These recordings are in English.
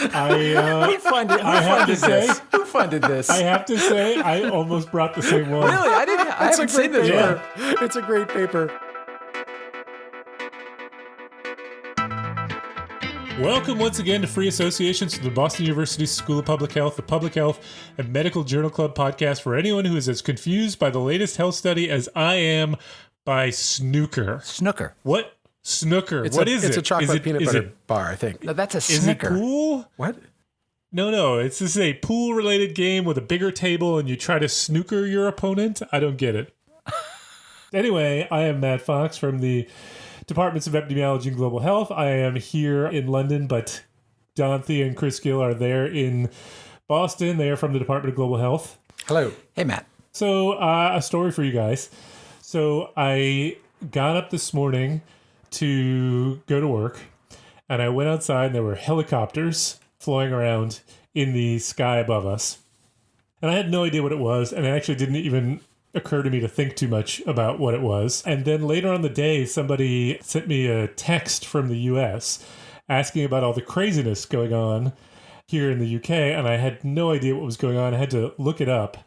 Who funded this? I have to say, I almost brought the same one. Really? I haven't seen this one. It's a great paper. Welcome once again to Free Associations from the Boston University School of Public Health, the Public Health and Medical Journal Club podcast for anyone who is as confused by the latest health study as I am by snooker. Snooker. What? Snooker. It's it? a chocolate peanut butter bar, I think. No, that's a Is snicker. it pool? What? No. This is a pool-related game with a bigger table, and you try to snooker your opponent. I don't get it. Anyway, I am Matt Fox from the Departments of Epidemiology and Global Health. I am here in London, but Donthi and Chris Gill are there in Boston. They are from the Department of Global Health. Hello. Hey, Matt. So, a story for you guys. So, I got up this morning to go to work, and I went outside, and there were helicopters flying around in the sky above us. And I had no idea what it was, and it actually didn't even occur to me to think too much about what it was. And then later on the day, somebody sent me a text from the US asking about all the craziness going on here in the UK, and I had no idea what was going on. I had to look it up,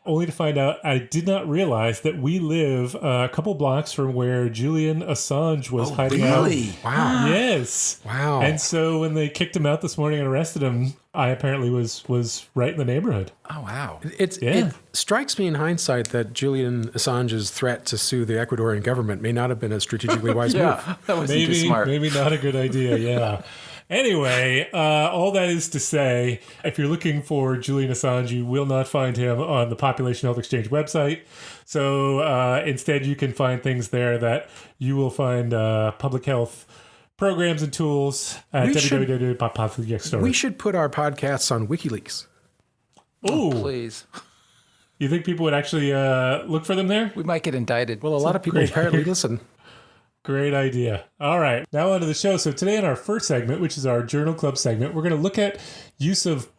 only to find out I did not realize that we live a couple blocks from where Julian Assange was hiding out. Wow. Yes. Wow. And so when they kicked him out this morning and arrested him, I apparently was right in the neighborhood. Oh, wow. It strikes me in hindsight that Julian Assange's threat to sue the Ecuadorian government may not have been a strategically wise move. That wasn't too smart. Maybe not a good idea, yeah. Anyway, all that is to say, if you're looking for Julian Assange, you will not find him on the Population Health Exchange website. So instead, you can find things there that you will find public health programs and tools at www.population.org. We should put our podcasts on WikiLeaks. Oh, please. You think people would actually look for them there? We might get indicted. Well, a lot of people apparently listen. Great idea. All right, now on to the show. So today in our first segment, which is our Journal Club segment, we're going to look at use of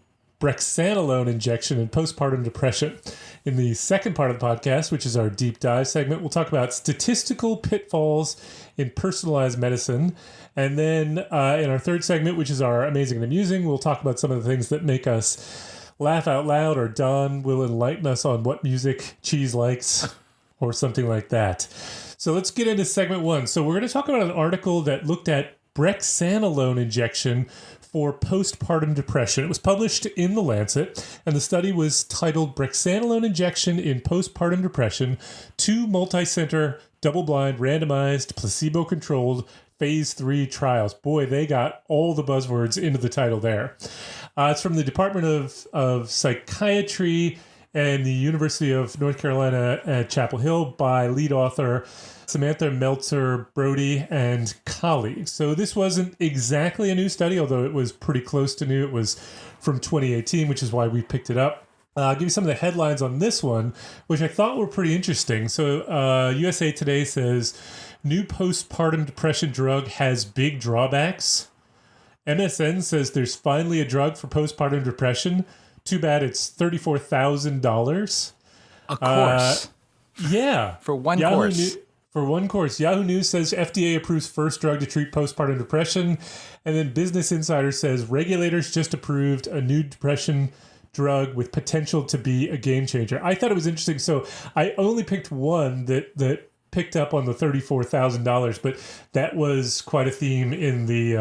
brexanolone injection in postpartum depression. In the second part of the podcast, which is our deep dive segment, we'll talk about statistical pitfalls in personalized medicine. And then in our third segment, which is our amazing and amusing, we'll talk about some of the things that make us laugh out loud, or Don will enlighten us on what music Cheese likes or something like that. So let's get into segment one. So we're going to talk about an article that looked at brexanolone injection for postpartum depression. It was published in The Lancet, and the study was titled Brexanolone Injection in Postpartum Depression, 2 multi-center, double-blind, randomized, placebo-controlled phase 3 trials. Boy, they got all the buzzwords into the title there. It's from the Department of Psychiatry and the University of North Carolina at Chapel Hill by lead author Samantha Meltzer Brody and colleagues. So this wasn't exactly a new study, although it was pretty close to new. It was from 2018, which is why we picked it up. I'll give you some of the headlines on this one, which I thought were pretty interesting. So USA Today says, new postpartum depression drug has big drawbacks. MSN says there's finally a drug for postpartum depression. Too bad it's $34,000. A course. Yeah. For one course. For one course. Yahoo News says FDA approves first drug to treat postpartum depression. And then Business Insider says regulators just approved a new depression drug with potential to be a game changer. I thought it was interesting. So I only picked one that picked up on the $34,000, but that was quite a theme in the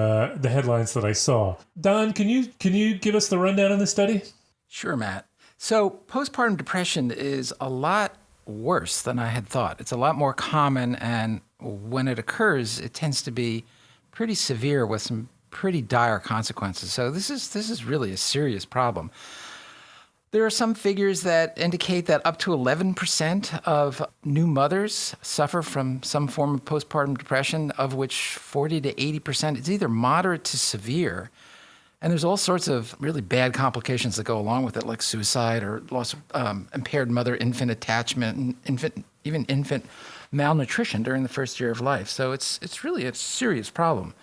headlines that I saw. Don, can you give us the rundown on this study? Sure, Matt. So postpartum depression is a lot worse than I had thought. It's a lot more common, and when it occurs, it tends to be pretty severe with some pretty dire consequences. So this is really a serious problem. There are some figures that indicate that up to 11% of new mothers suffer from some form of postpartum depression, of which 40 to 80% is either moderate to severe. And there's all sorts of really bad complications that go along with it, like suicide or loss of impaired mother-infant attachment, and infant malnutrition during the first year of life. So it's really a serious problem.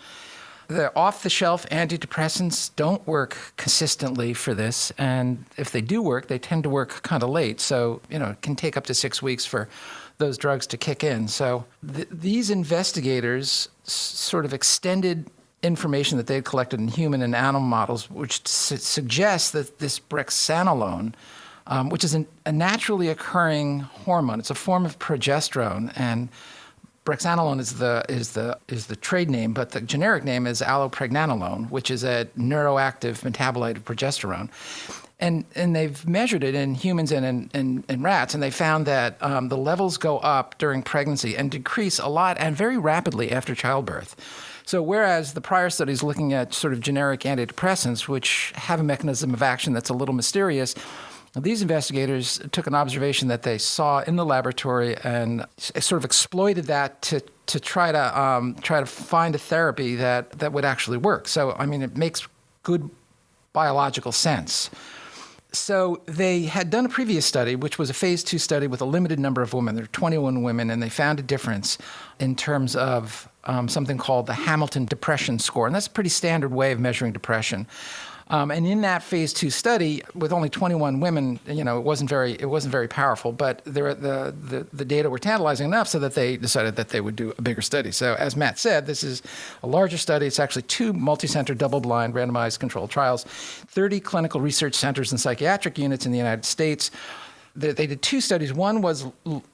The off-the-shelf antidepressants don't work consistently for this, and if they do work, they tend to work kind of late. So, it can take up to 6 weeks for those drugs to kick in. So these investigators sort of extended information that they had collected in human and animal models, which suggests that this brexanolone, which is a naturally occurring hormone, it's a form of progesterone, and brexanolone is the trade name, but the generic name is allopregnanolone, which is a neuroactive metabolite of progesterone. And they've measured it in humans and in rats, and they found that the levels go up during pregnancy and decrease a lot and very rapidly after childbirth. So whereas the prior studies looking at sort of generic antidepressants, which have a mechanism of action that's a little mysterious, these investigators took an observation that they saw in the laboratory and sort of exploited that to try to find a therapy that would actually work. So, I mean, it makes good biological sense. So they had done a previous study, which was a phase 2 study with a limited number of women. There were 21 women, and they found a difference in terms of something called the Hamilton Depression Score. And that's a pretty standard way of measuring depression. And in that phase 2 study, with only 21 women, it wasn't very powerful. But the data were tantalizing enough so that they decided that they would do a bigger study. So as Matt said, this is a larger study. It's actually 2 multi-center, double-blind, randomized controlled trials, 30 clinical research centers and psychiatric units in the United States. They did 2 studies. One was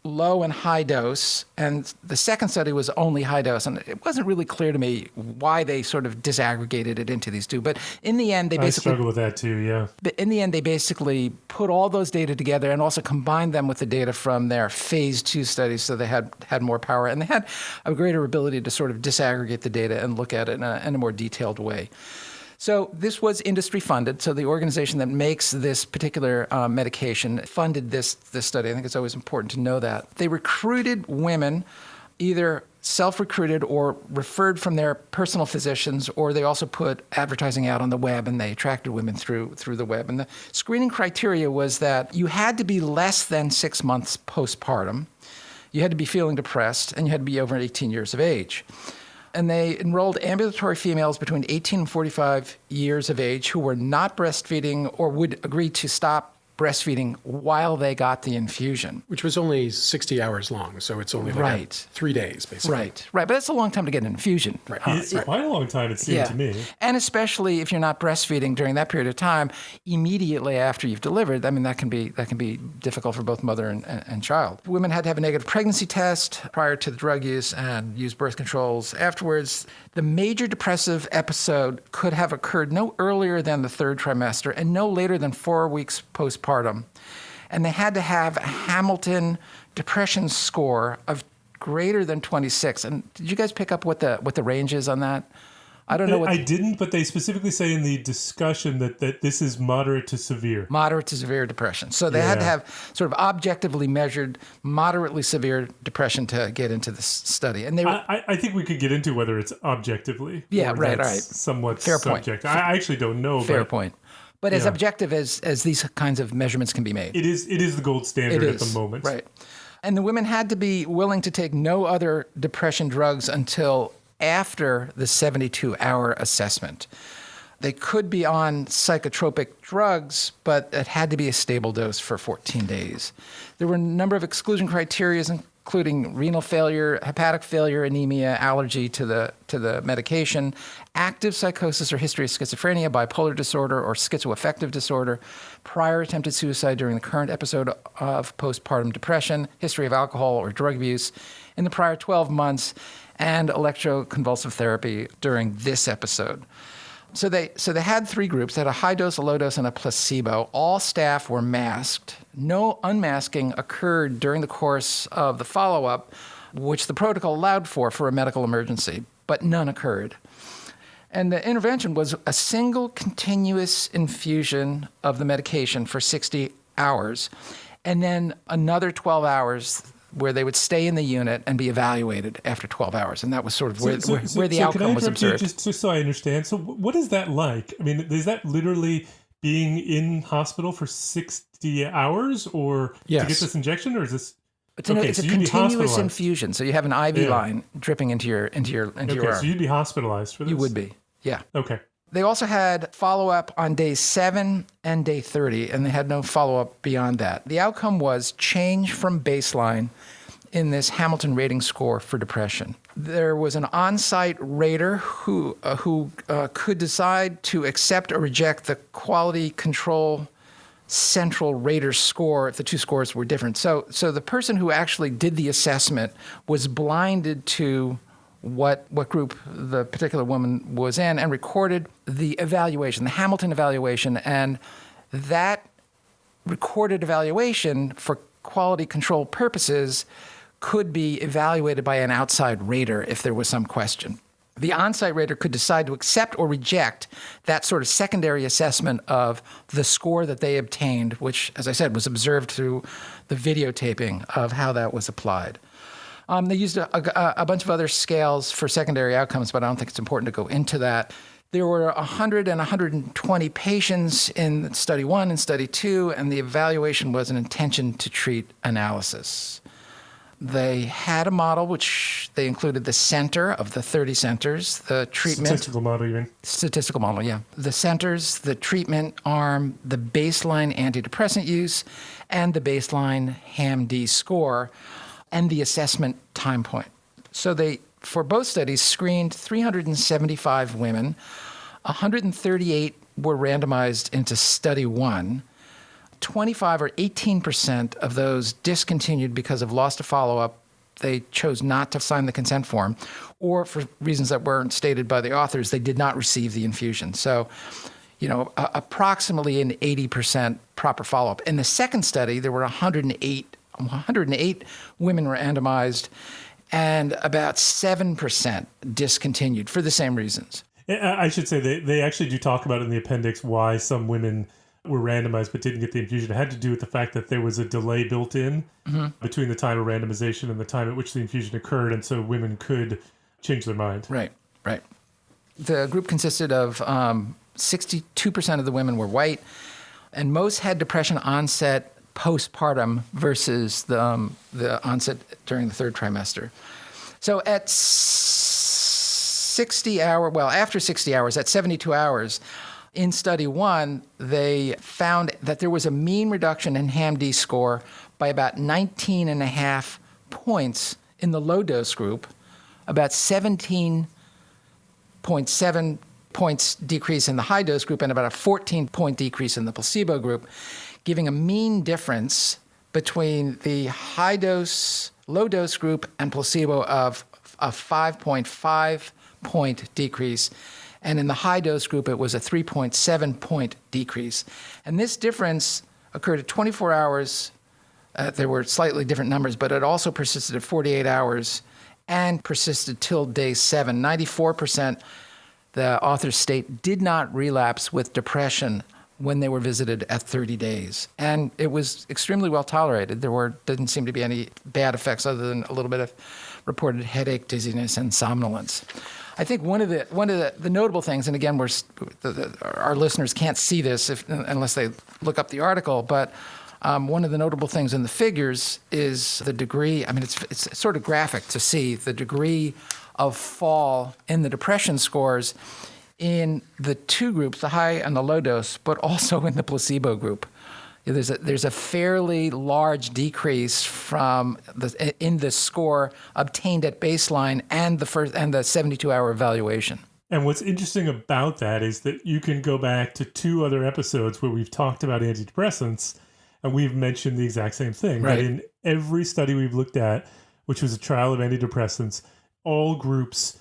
low and high dose, and the second study was only high dose. And it wasn't really clear to me why they sort of disaggregated it into these 2. But in the end, I struggle with that too, yeah. But in the end, they basically put all those data together and also combined them with the data from their phase 2 studies, so they had more power. And they had a greater ability to sort of disaggregate the data and look at it in a more detailed way. So this was industry funded. So the organization that makes this particular medication funded this study. I think it's always important to know that. They recruited women, either self-recruited or referred from their personal physicians, or they also put advertising out on the web, and they attracted women through the web. And the screening criteria was that you had to be less than 6 months postpartum, you had to be feeling depressed, and you had to be over 18 years of age. And they enrolled ambulatory females between 18 and 45 years of age who were not breastfeeding or would agree to stop breastfeeding while they got the infusion. Which was only 60 hours long, so it's only like 3 days, basically. Right. But that's a long time to get an infusion. Right. It's quite a long time, it seemed to me. And especially if you're not breastfeeding during that period of time, immediately after you've delivered, I mean, that can be difficult for both mother and child. Women had to have a negative pregnancy test prior to the drug use and use birth controls afterwards. The major depressive episode could have occurred no earlier than the 3rd trimester and no later than 4 weeks postpartum. And they had to have a Hamilton Depression Score of greater than 26. And did you guys pick up what the range is on that? I don't know. I didn't, but they specifically say in the discussion that this is moderate to severe. Moderate to severe depression. So they had to have sort of objectively measured moderately severe depression to get into this study. And they were, I think we could get into whether it's objectively. Yeah, or right. Somewhat Fair point. subjective. I actually don't know. Fair point. But as objective as these kinds of measurements can be made. It is the gold standard at the moment. Right. And the women had to be willing to take no other depression drugs until after the 72-hour assessment. They could be on psychotropic drugs, but it had to be a stable dose for 14 days. There were a number of exclusion criteria, including renal failure, hepatic failure, anemia, allergy to the medication, active psychosis or history of schizophrenia, bipolar disorder, or schizoaffective disorder, prior attempted suicide during the current episode of postpartum depression, history of alcohol or drug abuse in the prior 12 months, and electroconvulsive therapy during this episode. So they had 3 groups. They had a high dose, a low dose, and a placebo. All staff were masked. No unmasking occurred during the course of the follow-up, which the protocol allowed for a medical emergency, but none occurred. And the intervention was a single continuous infusion of the medication for 60 hours, and then another 12 hours where they would stay in the unit and be evaluated after 12 hours. And that was sort of where the outcome was observed. Just so I understand. So what is that like? I mean, is that literally being in hospital for 60 hours or to get this injection, or is this... It's a continuous infusion. So you have an IV line dripping into your arm. So you'd be hospitalized for this? You would be, yeah. Okay. They also had follow-up on day 7 and day 30, and they had no follow-up beyond that. The outcome was change from baseline in this Hamilton rating score for depression. There was an on-site rater who could decide to accept or reject the quality control central rater score if the two scores were different. So the person who actually did the assessment was blinded to what group the particular woman was in and recorded the evaluation, the Hamilton evaluation, and that recorded evaluation for quality control purposes could be evaluated by an outside rater if there was some question. The on-site rater could decide to accept or reject that sort of secondary assessment of the score that they obtained, which, as I said, was observed through the videotaping of how that was applied. They used a bunch of other scales for secondary outcomes, but I don't think it's important to go into that. There were 100 and 120 patients in Study 1 and Study 2, and the evaluation was an intention to treat analysis. They had a model which they included the center of the 30 centers, the treatment. Statistical model, you mean? Statistical model, yeah. The centers, the treatment arm, the baseline antidepressant use, and the baseline HAM-D score, and the assessment time point. So they, for both studies, screened 375 women. 138 were randomized into Study 1. 25 or 18% of those discontinued because of loss to follow-up. They chose not to sign the consent form, or for reasons that weren't stated by the authors, they did not receive the infusion. So, approximately an 80% proper follow-up. In the second study, there were 108 women randomized, and about 7% discontinued for the same reasons. I should say they actually do talk about in the appendix why some women were randomized but didn't get the infusion. It had to do with the fact that there was a delay built in between the time of randomization and the time at which the infusion occurred, and so women could change their mind. Right. The group consisted of 62% of the women were white, and most had depression onset postpartum versus the onset during the third trimester. So at after 60 hours, at 72 hours, in Study 1, they found that there was a mean reduction in HAM-D score by about 19.5 points in the low-dose group, about 17.7 points decrease in the high-dose group, and about a 14-point decrease in the placebo group, giving a mean difference between the high-dose, low-dose group and placebo of a 5.5-point decrease. And in the high-dose group, it was a 3.7-point decrease. And this difference occurred at 24 hours. There were slightly different numbers, but it also persisted at 48 hours and persisted till day 7. 94%, the authors state, did not relapse with depression when they were visited at 30 days. And it was extremely well tolerated. There didn't seem to be any bad effects other than a little bit of reported headache, dizziness, and somnolence. I think one of the notable things, and again, our listeners can't see this unless they look up the article, but one of the notable things in the figures is the degree. I mean, it's sort of graphic to see the degree of fall in the depression scores in the two groups, the high and the low dose, but also in the placebo group. There's a fairly large decrease in the score obtained at baseline and the 72-hour evaluation. And what's interesting about that is that you can go back to 2 other episodes where we've talked about antidepressants, and we've mentioned the exact same thing. Right. That in every study we've looked at, which was a trial of antidepressants, all groups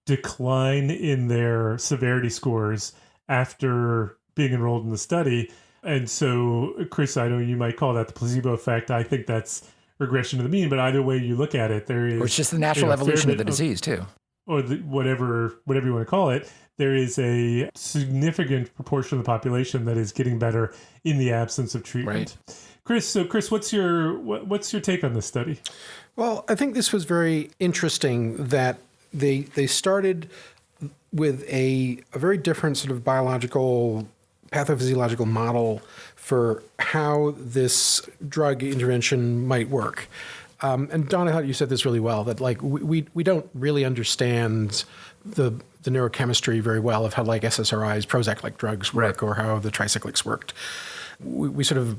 decline in their severity scores after being enrolled in the study. And so, Chris, I know you might call that the placebo effect. I think that's regression to the mean, but either way you look at it, there is... Or it's just the natural evolution of the disease, too. Or whatever you want to call it. There is a significant proportion of the population that is getting better in the absence of treatment. Right. Chris, what's your take on this study? Well, I think this was very interesting that they started with a very different sort of biological pathophysiological model for how this drug intervention might work. And Don, I thought you said this really well, that like we don't really understand the neurochemistry very well of how like SSRIs, Prozac-like drugs work, or how the tricyclics worked. We sort of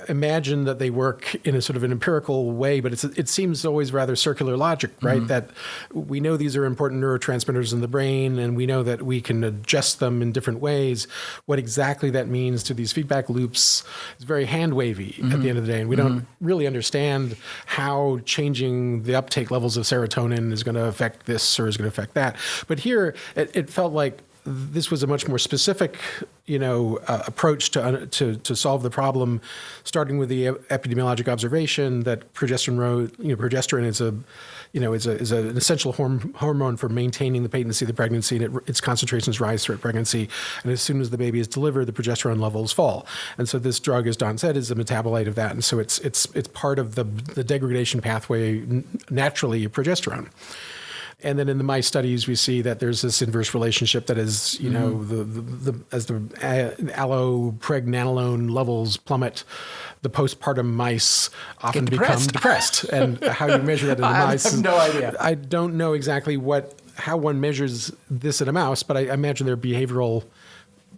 imagine that they work in a sort of an empirical way, but it seems always rather circular logic, right? That we know these are important neurotransmitters in the brain, and we know that we can adjust them in different ways. What exactly that means to these feedback loops is very hand-wavy at the end of the day, and we don't really understand how changing the uptake levels of serotonin is going to affect this or is going to affect that. But here, it felt like this was a much more specific, approach to solve the problem, starting with the epidemiologic observation that progesterone is an essential hormone for maintaining the patency of the pregnancy, and its concentrations rise throughout pregnancy. And as soon as the baby is delivered, the progesterone levels fall. And so this drug, as Don said, is a metabolite of that, and so it's part of the degradation pathway naturally of progesterone. And then in the mice studies, we see that there's this inverse relationship that is, as the allopregnanolone levels plummet, the postpartum mice often become depressed. And how you measure that in the mice, I have no idea. I don't know exactly how one measures this in a mouse, but I imagine there are behavioral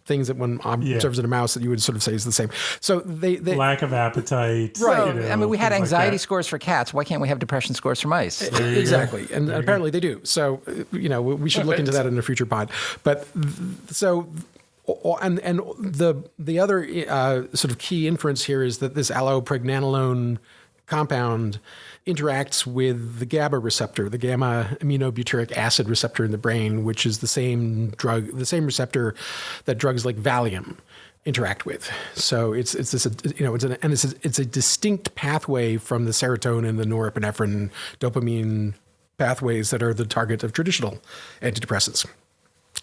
things that one observes in a mouse that you would sort of say is the same. So they lack of appetite. Right. We had anxiety scores for cats. Why can't we have depression scores for mice? Exactly. And apparently they do. So, we should look into that in a future pod. But and the other sort of key inference here is that this allopregnanolone compound interacts with the GABA receptor, the gamma aminobutyric acid receptor in the brain, which is the same receptor that drugs like Valium interact with. So it's a distinct pathway from the serotonin, the norepinephrine, dopamine pathways that are the target of traditional antidepressants.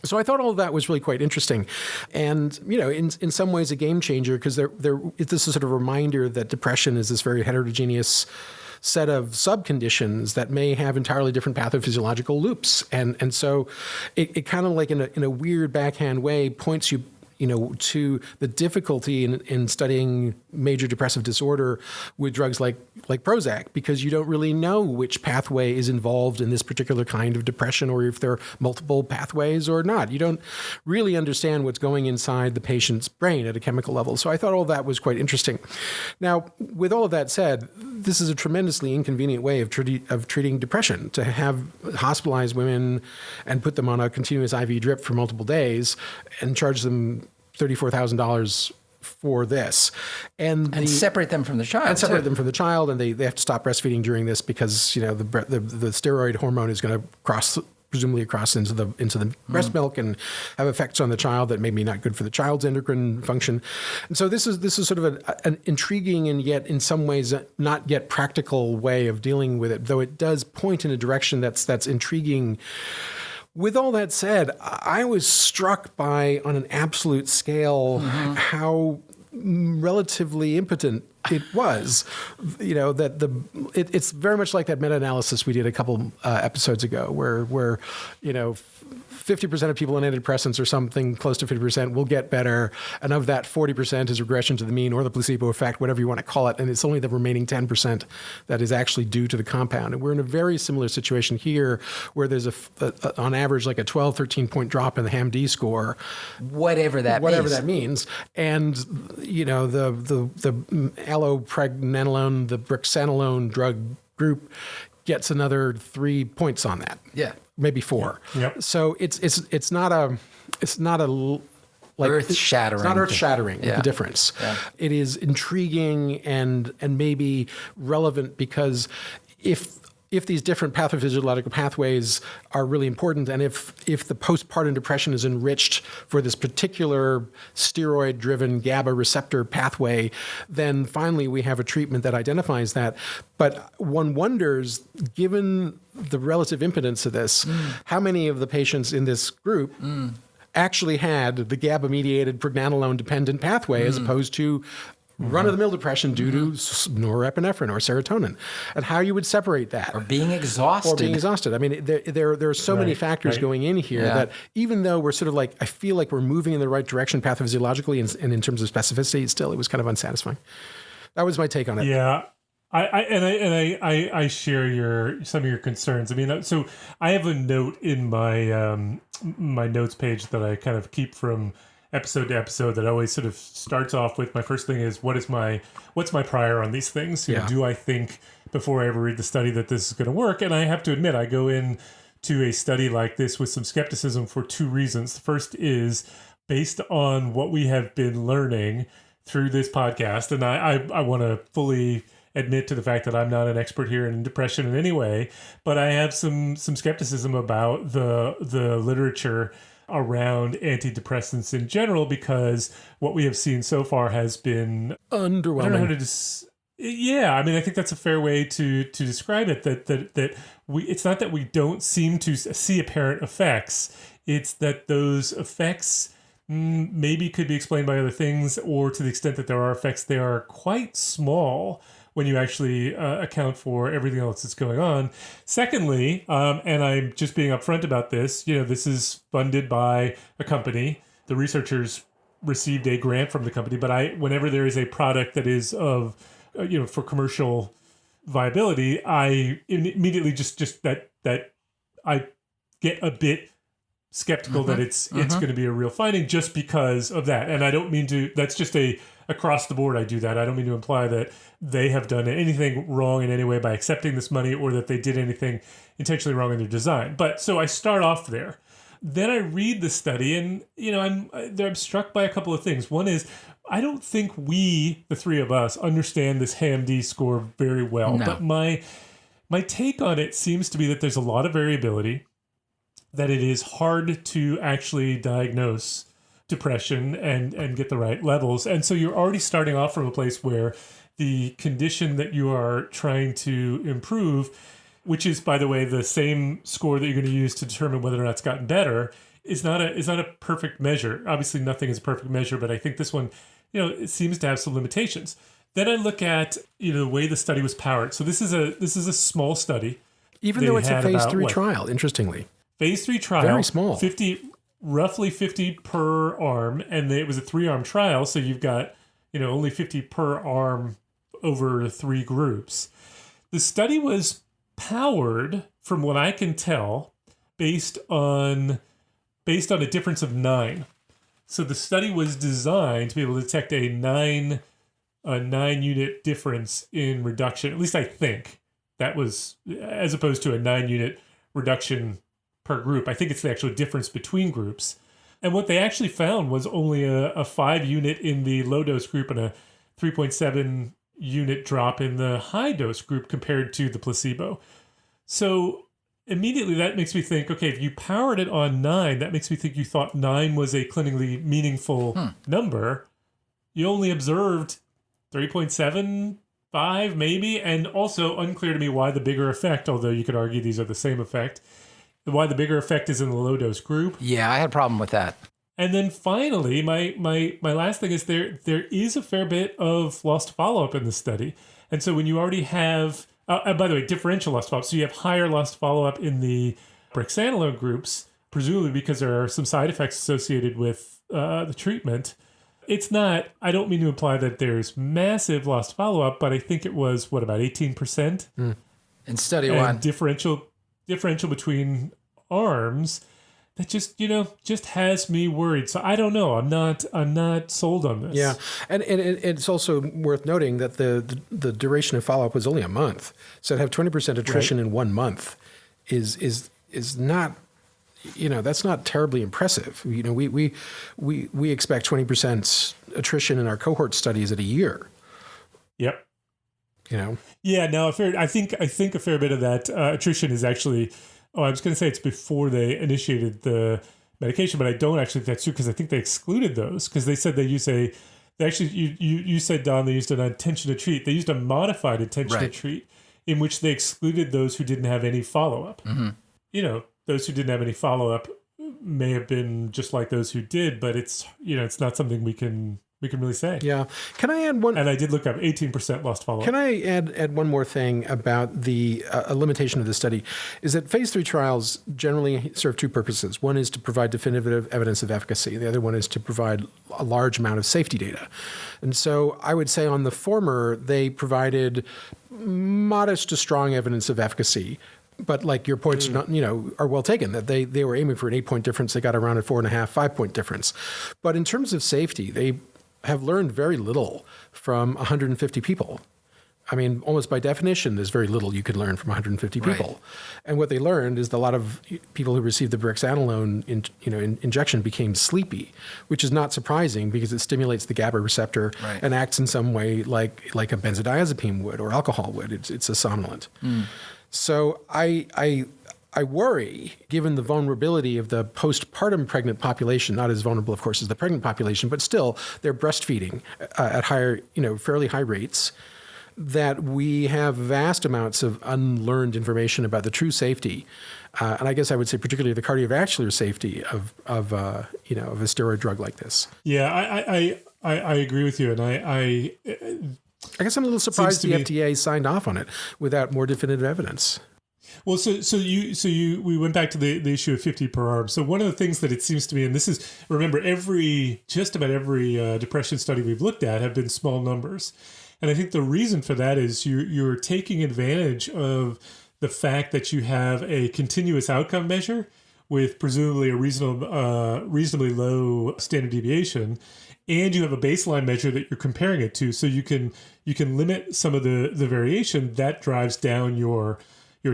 So I thought all of that was really quite interesting, and in some ways a game changer, because this is sort of a reminder that depression is this very heterogeneous set of subconditions that may have entirely different pathophysiological loops, and so it kind of like in a weird backhand way points you to the difficulty in studying major depressive disorder with drugs like Prozac, because you don't really know which pathway is involved in this particular kind of depression, or if there are multiple pathways or not. You don't really understand what's going inside the patient's brain at a chemical level. So I thought all that was quite interesting. Now, with all of that said, this is a tremendously inconvenient way of treating depression, to have hospitalized women and put them on a continuous IV drip for multiple days and charge them $34,000 for this, and separate them from the child. And separate them from the child, and they have to stop breastfeeding during this because the steroid hormone is going to presumably cross into the breast milk and have effects on the child that may be not good for the child's endocrine function. And so this is sort of an intriguing and yet in some ways not yet practical way of dealing with it, though it does point in a direction that's intriguing. With all that said, I was struck by, on an absolute scale, how relatively impotent it was. It's very much like that meta-analysis we did a couple episodes ago, where 50% of people on antidepressants or something close to 50% will get better, and of that 40% is regression to the mean or the placebo effect, whatever you want to call it, and it's only the remaining 10% that is actually due to the compound. And we're in a very similar situation here, where there's on average like a 12, 13-point drop in the HAM-D score, whatever that means, and the allopregnanolone, the brexanolone drug group gets another 3 points on that. Yeah. Maybe 4. Yep. So it's not a like earth-shattering. It's not earth-shattering. Yeah. The difference. Yeah. It is intriguing and maybe relevant, because if these different pathophysiological pathways are really important, and if the postpartum depression is enriched for this particular steroid-driven GABA receptor pathway, then finally we have a treatment that identifies that. But one wonders, given the relative impotence of this, how many of the patients in this group actually had the GABA-mediated pregnenolone-dependent pathway as opposed to run-of-the-mill depression due to norepinephrine or serotonin, and how you would separate that. Or being exhausted. I mean, there are so many factors going in here that even though we're sort of like, I feel like we're moving in the right direction pathophysiologically and in terms of specificity, still it was kind of unsatisfying. That was my take on it. Yeah. I share some of your concerns. I mean, so I have a note in my my notes page that I kind of keep from episode to episode that always sort of starts off with my first thing is what's my prior on these things? You know, do I think before I ever read the study that this is going to work? And I have to admit, I go in to a study like this with some skepticism for two reasons. The first is based on what we have been learning through this podcast, and I want to fully admit to the fact that I'm not an expert here in depression in any way, but I have some skepticism about the literature around antidepressants in general, because what we have seen so far has been underwhelming. I don't know how to yeah, I mean, I think that's a fair way to describe it. That it's not that we don't seem to see apparent effects; it's that those effects maybe could be explained by other things, or to the extent that there are effects, they are quite small when you actually account for everything else that's going on. Secondly, and I'm just being upfront about this, you know, this is funded by a company. The researchers received a grant from the company, but whenever there is a product that is of, for commercial viability, I immediately just that I get a bit skeptical that it's going to be a real finding just because of that. And I don't mean to, that's just across the board I do that. I don't mean to imply that they have done anything wrong in any way by accepting this money, or that they did anything intentionally wrong in their design. But so I start off there. Then I read the study, and I'm struck by a couple of things. One is, I don't think we, the three of us, understand this HAM-D score very well. No. But my take on it seems to be that there's a lot of variability, that it is hard to actually diagnose depression and get the right levels. And so you're already starting off from a place where the condition that you are trying to improve, which is, by the way, the same score that you're going to use to determine whether or not it's gotten better, is not a perfect measure. Obviously, nothing is a perfect measure, but I think this one, it seems to have some limitations. Then I look at the way the study was powered. So this is a small study. Even though it's a phase 3 trial, interestingly. Phase 3 trial. Very small. Roughly 50 per arm, and it was a 3-arm trial, so you've got only 50 per arm over 3 groups. The study was powered, from what I can tell, based on a difference of 9. So the study was designed to be able to detect a 9 unit difference in reduction. At least I think that was, as opposed to a 9-unit reduction per group. I think it's the actual difference between groups. And what they actually found was only a 5-unit in the low dose group and a 3.7 unit drop in the high dose group compared to the placebo. So immediately that makes me think, okay, if you powered it on 9, that makes me think you thought 9 was a clinically meaningful number. You only observed 3.75 maybe, and also unclear to me why the bigger effect, although you could argue these are the same effect, why the bigger effect is in the low dose group. Yeah, I had a problem with that. And then finally, my last thing is there is a fair bit of lost follow-up in the study. And so when you already have, by the way, differential lost follow-up, so you have higher lost follow-up in the brexanolone groups, presumably because there are some side effects associated with the treatment. It's not, I don't mean to imply that there's massive lost follow-up, but I think it was, about 18%? In study 1. Differential between arms that just has me worried. So I don't know. I'm not sold on this. Yeah, and it's also worth noting that the duration of follow up was only a month. So to have 20% attrition in 1 month is not, that's not terribly impressive. We expect 20% attrition in our cohort studies at a year. Yep. Yeah, no, I think a fair bit of that attrition is actually, I was going to say it's before they initiated the medication, but I don't actually think that's true, because I think they excluded those, because they said you said, Don, they used an intention to treat. They used a modified intention to treat, in which they excluded those who didn't have any follow-up. Mm-hmm. Those who didn't have any follow-up may have been just like those who did, but it's not something we can really say. Yeah. Can I add one? And I did look up 18% lost follow-up. Can I add one more thing about the a limitation of the study? Is that phase 3 trials generally serve 2 purposes. One is to provide definitive evidence of efficacy. The other one is to provide a large amount of safety data. And so I would say on the former, they provided modest to strong evidence of efficacy. But like your points are not, are well taken, that they were aiming for an 8-point difference. They got around a 4.5, 5-point difference. But in terms of safety, they have learned very little from 150 people. I mean, almost by definition, there's very little you could learn from 150 people. Right. And what they learned is that a lot of people who received the brexanolone injection became sleepy, which is not surprising because it stimulates the GABA receptor Right. and acts in some way like a benzodiazepine would or alcohol would. It's a somnolent. So I worry, given the vulnerability of the postpartum pregnant population, not as vulnerable, of course, as the pregnant population, but still they're breastfeeding at higher, fairly high rates, that we have vast amounts of unlearned information about the true safety, and I guess I would say particularly the cardiovascular safety of a steroid drug like this. Yeah, I agree with you, and I guess I'm a little surprised the FDA signed off on it without more definitive evidence. Well, we went back to the issue of 50 per arm. So one of the things that it seems to me, and this is, remember, just about every depression study we've looked at have been small numbers. And I think the reason for that is you're taking advantage of the fact that you have a continuous outcome measure with presumably a reasonably low standard deviation, and you have a baseline measure that you're comparing it to, so you can limit some of the variation that drives down your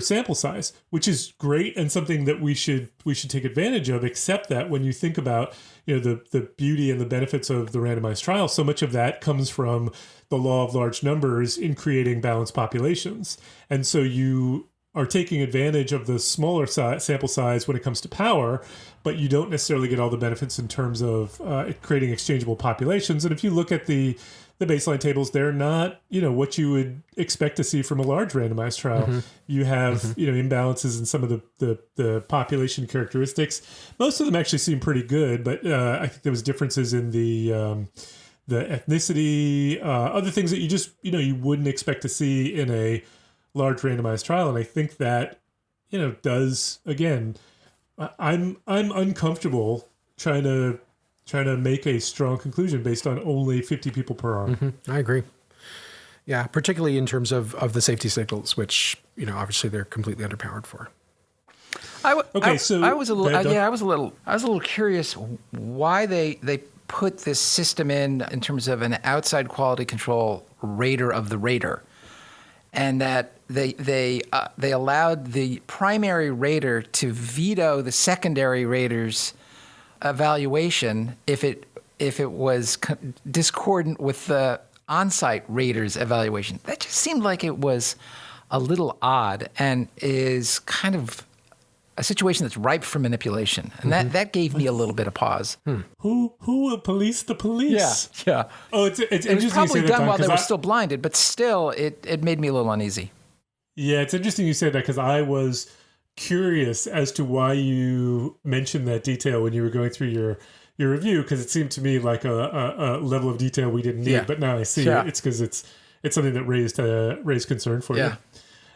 sample size, which is great and something that we should take advantage of, except that when you think about the beauty and the benefits of the randomized trial, so much of that comes from the law of large numbers in creating balanced populations. And so you are taking advantage of the smaller sample size when it comes to power, but you don't necessarily get all the benefits in terms of creating exchangeable populations. And if you look at the baseline tables, they're not, what you would expect to see from a large randomized trial. Mm-hmm. You have, imbalances in some of the population characteristics. Most of them actually seem pretty good, but I think there was differences in the ethnicity, other things that you just, you wouldn't expect to see in a large randomized trial. And I think that, does, again, I'm uncomfortable trying to make a strong conclusion based on only 50 people per arm. Mm-hmm. I agree. Yeah, particularly in terms of the safety signals, which, obviously they're completely underpowered for. I was a little curious why they put this system in terms of an outside quality control rater of the rater, and that they allowed the primary rater to veto the secondary rater's evaluation if it was discordant with the on-site rater's evaluation. That just seemed like it was a little odd and is kind of a situation that's ripe for manipulation. And that gave me a little bit of pause. Who will police the police? Yeah. Oh, it's it was probably done while they were still blinded, but still it made me a little uneasy. Yeah, it's interesting you say that, because I was curious as to why you mentioned that detail when you were going through your review, because it seemed to me like a level of detail we didn't need. Yeah. But now I see it's because it's something that raised concern for you.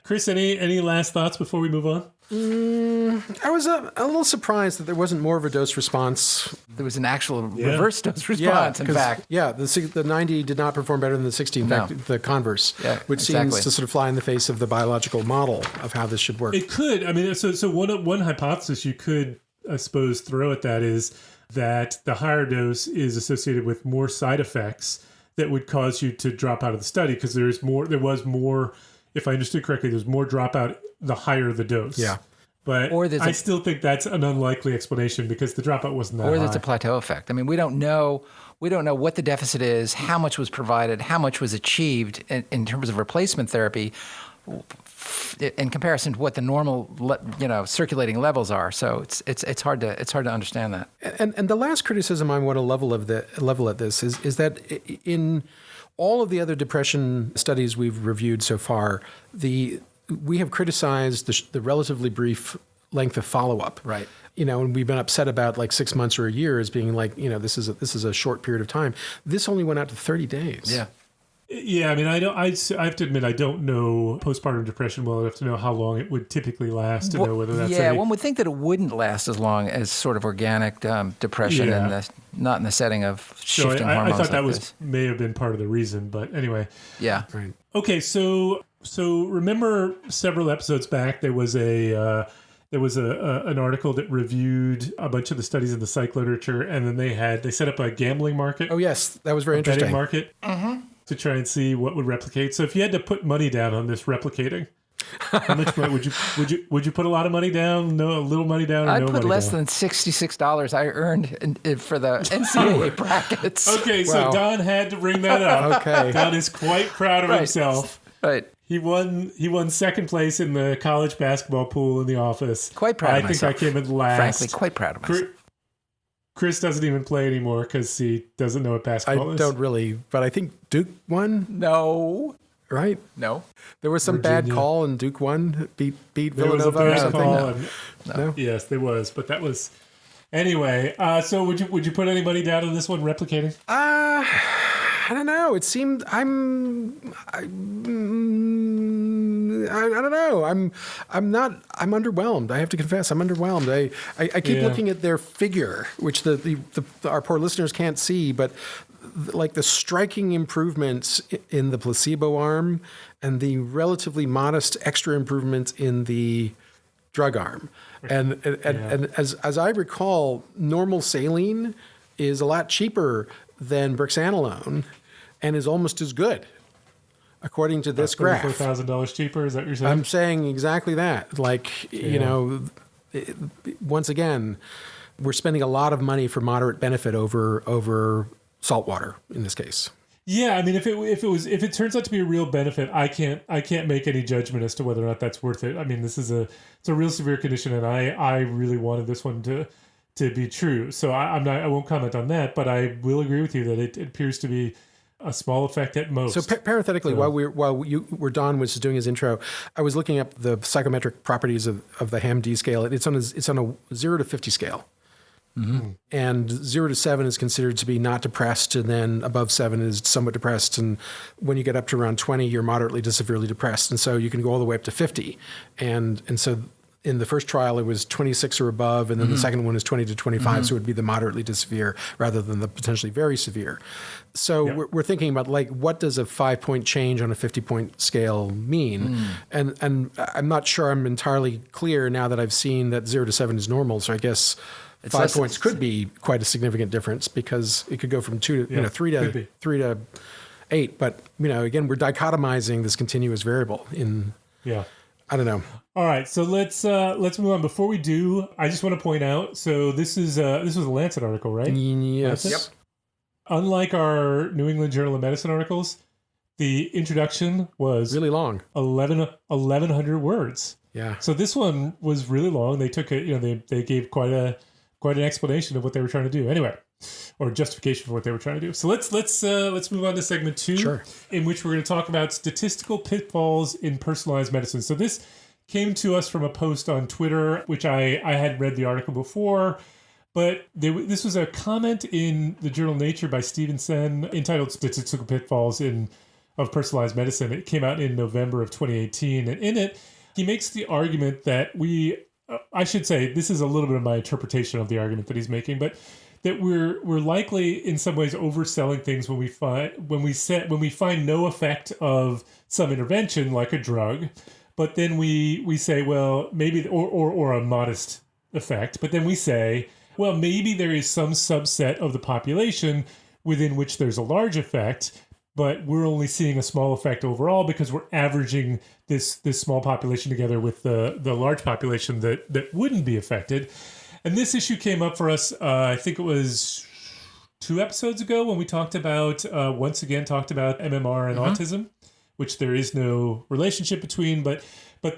Chris, any last thoughts before we move on? I was a little surprised that there wasn't more of a dose response. There was an actual reverse dose response, in fact. Yeah, the 90 did not perform better than the 60. In fact, the converse, which seems to sort of fly in the face of the biological model of how this should work. It could. I mean, so one hypothesis you could, I suppose, throw at that is that the higher dose is associated with more side effects that would cause you to drop out of the study, because there was more, if I understood correctly, there's more dropout the higher the dose. Yeah. But I still think that's an unlikely explanation, because the dropout wasn't that high. Or there's a plateau effect. I mean, we don't know what the deficit is, how much was provided, how much was achieved in terms of replacement therapy in comparison to what the normal, circulating levels are. So it's hard to understand that. And the last criticism I want to level at this is that in all of the other depression studies we've reviewed so far, we have criticized the relatively brief length of follow-up. Right. And we've been upset about like 6 months or a year as being like, this is a short period of time. This only went out to 30 days. Yeah. Yeah, I mean, I have to admit, I don't know postpartum depression well enough to know how long it would typically last to know whether that's one would think that it wouldn't last as long as sort of organic depression, not in the setting of shifting hormones. I thought that may have been part of the reason, but anyway. Yeah. Right. Okay, so So remember several episodes back, there was an article that reviewed a bunch of the studies in the psych literature, and then they set up a gambling market. Oh yes, that was very betting interesting. Market to try and see what would replicate. So if you had to put money down on this replicating, how much money would you put? A lot of money down? No, a little money down? Or I'd no put money less down? than $66 I earned for the NCAA brackets. Okay, so Wow. Don had to bring that up. Okay. Don is quite proud of Right. himself. Right. He won second place in the college basketball pool in the office. Quite proud of I myself. think I came in last. Frankly, quite proud of myself. Chris doesn't even play anymore because he doesn't know what basketball I is. don't really, but I think Duke won, No. right? No. There was some bad Virginia. call and Duke won, beat There was a Villanova or bad something. call. No. And, yes, there was, but that was anyway. So would you put any money down on this one replicating? I don't know. It seemed I don't know. I'm underwhelmed. I have to confess, I'm underwhelmed. I keep Yeah. looking at their figure, which our poor listeners can't see, but like the striking improvements in the placebo arm and the relatively modest extra improvements in the drug arm. And as I recall, normal saline is a lot cheaper than brexanolone and is almost as good, according to this graph. $34,000 cheaper. Is that what you're saying? I'm saying exactly that. Like, you know, once again, we're spending a lot of money for moderate benefit over salt water in this case. Yeah, I mean, if it turns out to be a real benefit, I can't make any judgment as to whether or not that's worth it. I mean, it's a real severe condition, and I really wanted this one to be true. So I won't comment on that, but I will agree with you that it appears to be a small effect at most. So parenthetically, while Don was doing his intro, I was looking up the psychometric properties of the HAM-D scale. It's on a 0 to 50 scale. Mm-hmm. And 0 to 7 is considered to be not depressed, and then above 7 is somewhat depressed. And when you get up to around 20, you're moderately to severely depressed. And so you can go all the way up to 50. And so in the first trial, it was 26 or above, and then the second one is 20 to 25, so it would be the moderately to severe rather than the potentially very severe. So we're thinking about, like, what does a 5-point change on a 50-point scale mean? And I'm not sure I'm entirely clear now that I've seen that 0 to 7 is normal. So I guess 5 points could be quite a significant difference, because it could go from 3 to 8. But, again, we're dichotomizing this continuous variable in. Yeah. I don't know. All right, so let's move on. Before we do, I just want to point out. So this was a Lancet article, right? Yes. Yep. Unlike our New England Journal of Medicine articles, the introduction was really long, 1,100 words. Yeah. So this one was really long. They took it. They gave quite an explanation of what they were trying to do. Anyway, or justification for what they were trying to do. So let's move on to segment 2, in which we're going to talk about statistical pitfalls in personalized medicine. So this came to us from a post on Twitter, which I had read the article before, but this was a comment in the journal Nature by Stevenson entitled "Statistical Pitfalls of Personalized Medicine." It came out in November of 2018, and in it, he makes the argument that I should say, this is a little bit of my interpretation of the argument that he's making, but that we're likely in some ways overselling things when we find no effect of some intervention like a drug, but then we say, well, maybe or a modest effect, but then we say, well, maybe there is some subset of the population within which there's a large effect, but we're only seeing a small effect overall because we're averaging this small population together with the large population that wouldn't be affected. And this issue came up for us, I think it was 2 episodes ago, when we once again talked about MMR and autism, which there is no relationship between, but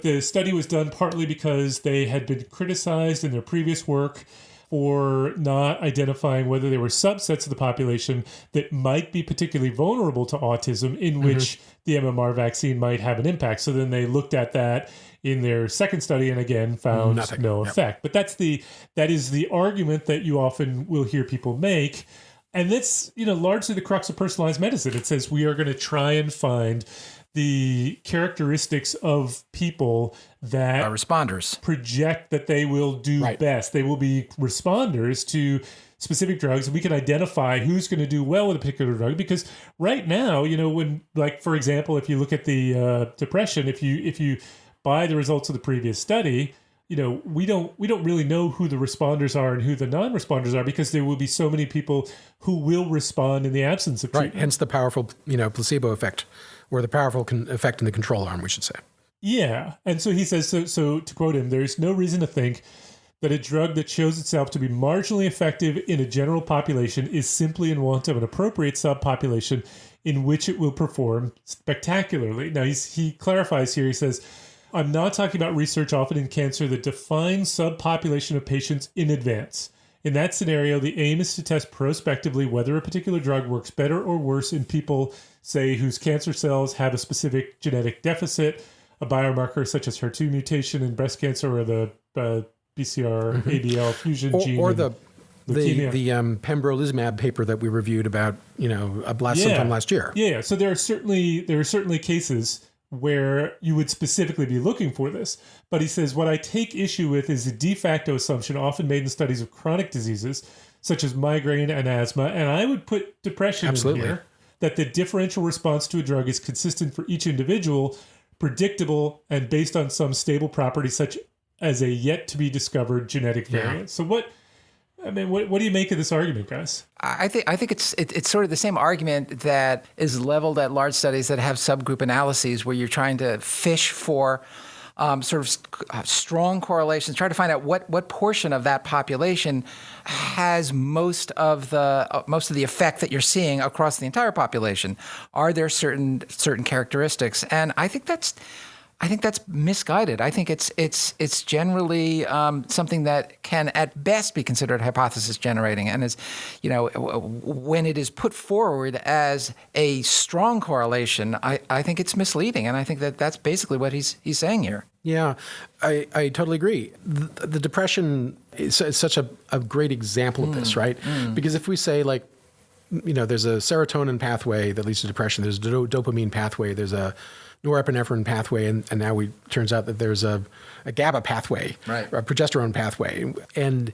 the study was done partly because they had been criticized in their previous work for not identifying whether there were subsets of the population that might be particularly vulnerable to autism in which the MMR vaccine might have an impact. So then they looked at that in their second study and again found no effect. But that is the argument that you often will hear people make. And that's, largely the crux of personalized medicine. It says we are going to try and find the characteristics of people that responders project that they will do best. They will be responders to specific drugs. We can identify who's going to do well with a particular drug, because right now, when, like, for example, if you look at the depression, if you buy the results of the previous study, we don't really know who the responders are and who the non-responders are, because there will be so many people who will respond in the absence of treatment. Right. Hence the powerful, placebo effect, or the powerful effect in the control arm, we should say. Yeah. And so he says, so to quote him, there's no reason to think that a drug that shows itself to be marginally effective in a general population is simply in want of an appropriate subpopulation in which it will perform spectacularly. Now, he clarifies here. He says, I'm not talking about research often in cancer that defines subpopulation of patients in advance. In that scenario, the aim is to test prospectively whether a particular drug works better or worse in people, say, whose cancer cells have a specific genetic deficit, a biomarker such as HER2 mutation in breast cancer, or the BCR ABL fusion gene. Or the pembrolizumab paper that we reviewed about, sometime last year. Yeah. So there are certainly cases where you would specifically be looking for this. But he says, what I take issue with is the de facto assumption often made in studies of chronic diseases, such as migraine and asthma, and I would put depression in here, that the differential response to a drug is consistent for each individual, predictable, and based on some stable property, such as a yet-to-be-discovered genetic variant. So what do you make of this argument, guys? I think it's sort of the same argument that is leveled at large studies that have subgroup analyses, where you're trying to fish for sort of strong correlations, try to find out what portion of that population has most of the effect that you're seeing across the entire population. Are there certain characteristics? And I think that's misguided. I think it's generally something that can at best be considered hypothesis generating, and is, when it is put forward as a strong correlation, I think it's misleading, and I think that's basically what he's saying here. Yeah, I totally agree. The depression is such a great example of this, right? Because if we say, like, there's a serotonin pathway that leads to depression, there's a dopamine pathway, there's a norepinephrine pathway, and now turns out that there's a GABA pathway, right, a progesterone pathway. And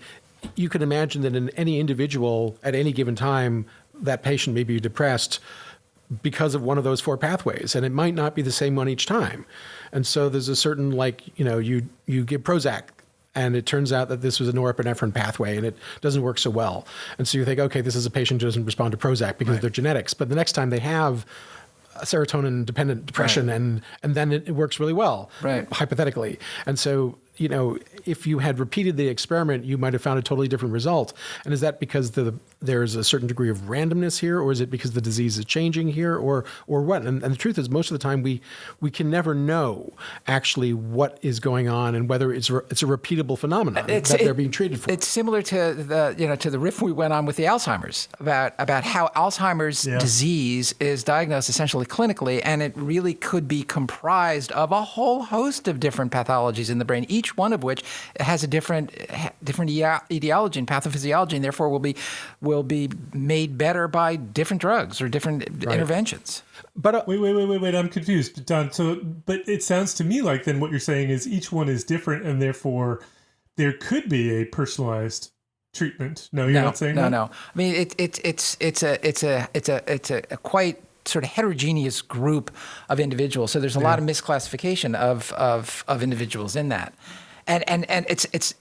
you can imagine that in any individual at any given time, that patient may be depressed because of one of those four pathways, and it might not be the same one each time. And so there's a certain, you give Prozac, and it turns out that this was a norepinephrine pathway, and it doesn't work so well. And so you think, okay, this is a patient who doesn't respond to Prozac because of their genetics. But the next time they have serotonin-dependent depression, and then it works really well, hypothetically. And so, if you had repeated the experiment, you might have found a totally different result. And is that because there's a certain degree of randomness here, or is it because the disease is changing here, or what? And the truth is, most of the time, we can never know actually what is going on and whether it's a repeatable phenomenon that they're being treated for. It's similar to the riff we went on with the Alzheimer's about how Alzheimer's disease is diagnosed essentially clinically, and it really could be comprised of a whole host of different pathologies in the brain, each one of which has a different etiology and pathophysiology, and therefore will be made better by different drugs or different interventions. But wait, I'm confused, Don. But it sounds to me like then what you're saying is each one is different, and therefore there could be a personalized treatment. No, you're not saying that? No. I mean, it's a quite sort of heterogeneous group of individuals. So there's a lot of misclassification of individuals in that, and it's